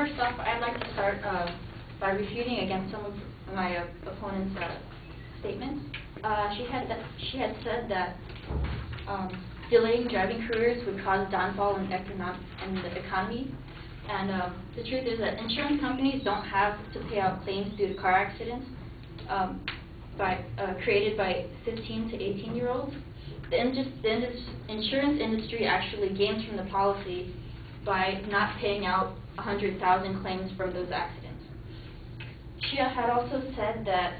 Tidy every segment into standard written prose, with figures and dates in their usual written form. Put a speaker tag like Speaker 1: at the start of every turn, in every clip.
Speaker 1: first off, I'd like to start by refuting against some of my opponent's statements. She had said that delaying driving careers would cause downfall in the economy. And the truth is that insurance companies don't have to pay out claims due to car accidents created by 15 to 18-year-olds. The insurance industry actually gains from the policy by not paying out 100,000 claims from those accidents. She had also said that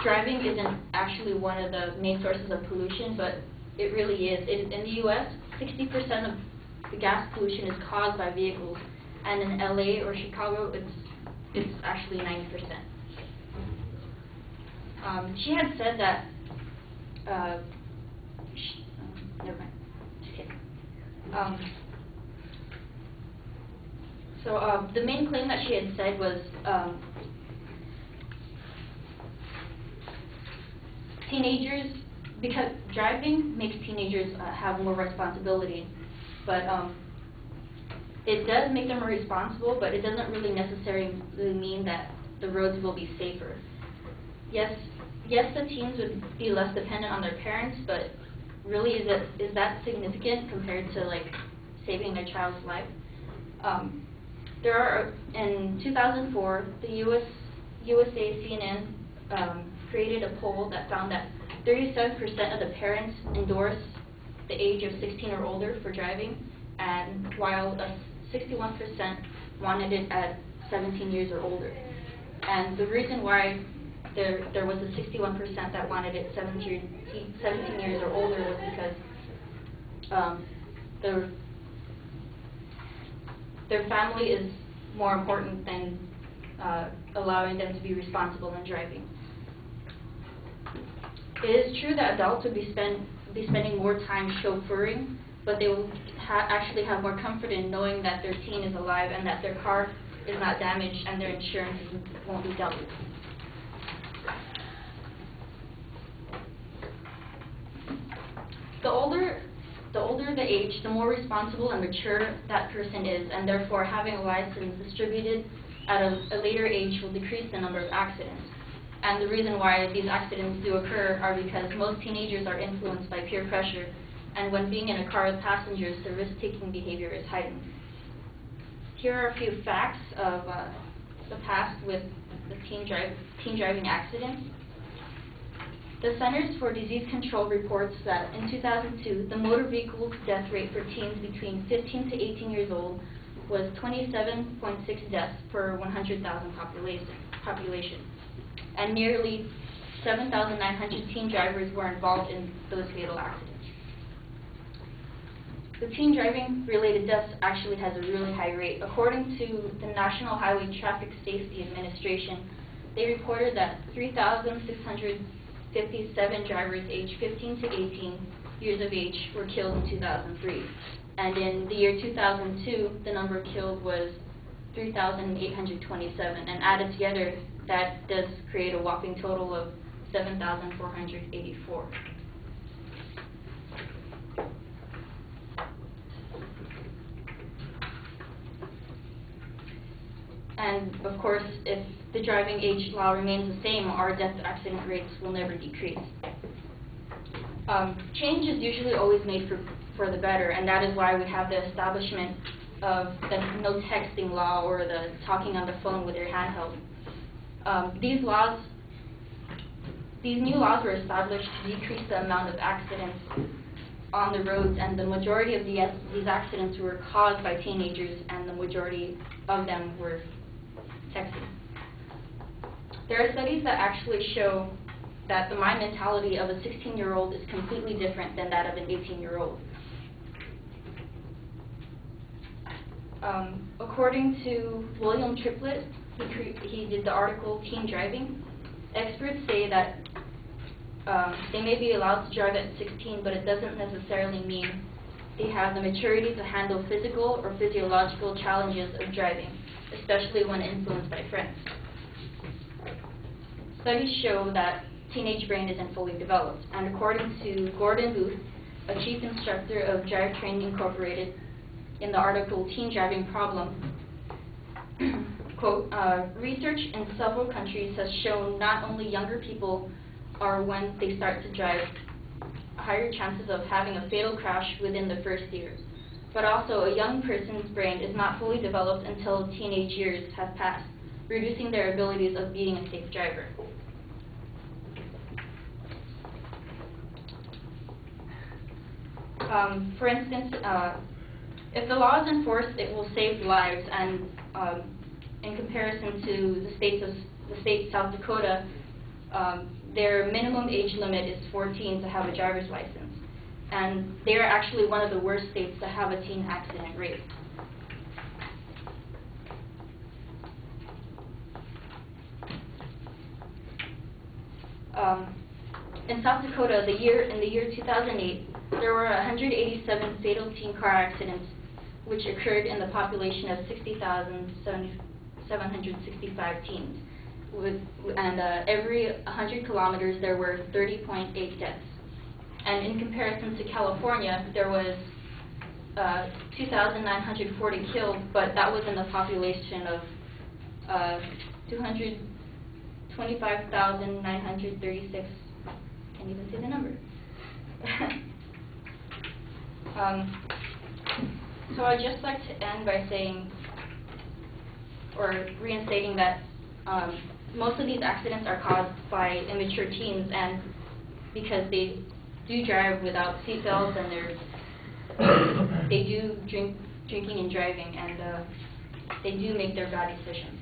Speaker 1: driving isn't actually one of the main sources of pollution, but it really is. In the U.S., 60% of the gas pollution is caused by vehicles, and in LA or Chicago, it's actually 90%. She had said that. Never mind. Just kidding. So the main claim that she had said was teenagers, because driving makes teenagers have more responsibility, but it does make them more responsible, but it doesn't really necessarily mean that the roads will be safer. Yes, the teens would be less dependent on their parents, but really is that significant compared to like saving their child's life? In 2004, the USA CNN created a poll that found that 37% of the parents endorse the age of 16 or older for driving, and while 61% wanted it at 17 years or older. And the reason why there was a 61% that wanted it 17 years or older was because their family is more important than allowing them to be responsible in driving. It is true that adults would be spending more time chauffeuring, but they will actually have more comfort in knowing that their teen is alive and that their car is not damaged and their insurance won't be dealt with. The older the age, the more responsible and mature that person is, and therefore having a license distributed at a later age will decrease the number of accidents. And the reason why these accidents do occur are because most teenagers are influenced by peer pressure, and when being in a car with passengers, the risk-taking behavior is heightened. Here are a few facts of the past with the teen driving accidents. The Centers for Disease Control reports that in 2002, the motor vehicle death rate for teens between 15 to 18 years old was 27.6 deaths per 100,000 population, and nearly 7,900 teen drivers were involved in those fatal accidents. The teen driving-related deaths actually has a really high rate. According to the National Highway Traffic Safety Administration, they reported that 3,657 drivers aged 15 to 18 years of age were killed in 2003. And in the year 2002, the number killed was 3,827. And added together, that does create a whopping total of 7,484. And of course, if the driving age law remains the same, our death accident rates will never decrease. Change is usually always made for the better, and that is why we have the establishment of the no texting law or the talking on the phone with your handheld. These new laws were established to decrease the amount of accidents on the roads, and the majority of these accidents were caused by teenagers, and the majority of them were texting. There are studies that actually show that the mind mentality of a 16-year-old is completely different than that of an 18-year-old. According to William Triplett, he did the article Teen Driving. Experts say that they may be allowed to drive at 16, but it doesn't necessarily mean they have the maturity to handle physical or physiological challenges of driving, especially when influenced by friends. Studies show that teenage brain isn't fully developed, and according to Gordon Booth, a chief instructor of Drivetrain Incorporated, in the article Teen Driving Problem. Quote, research in several countries has shown not only younger people are, when they start to drive, higher chances of having a fatal crash within the first year, but also a young person's brain is not fully developed until teenage years have passed, reducing their abilities of being a safe driver. For instance, if the law is enforced, it will save lives, and in comparison to the state South Dakota, their minimum age limit is 14 to have a driver's license, and they are actually one of the worst states to have a teen accident rate. In South Dakota, in the year 2008, there were 187 fatal teen car accidents, which occurred in the population of 60,765 teens. And every 100 kilometers, there were 30.8 deaths. And in comparison to California, there was 2,940 killed, but that was in the population of 225,936. Can't even say the number. So I'd just like to end by saying, or reinstating that most of these accidents are caused by immature teens, and because they do drive without seatbelts, and they do drinking and driving, and they do make their bad decisions.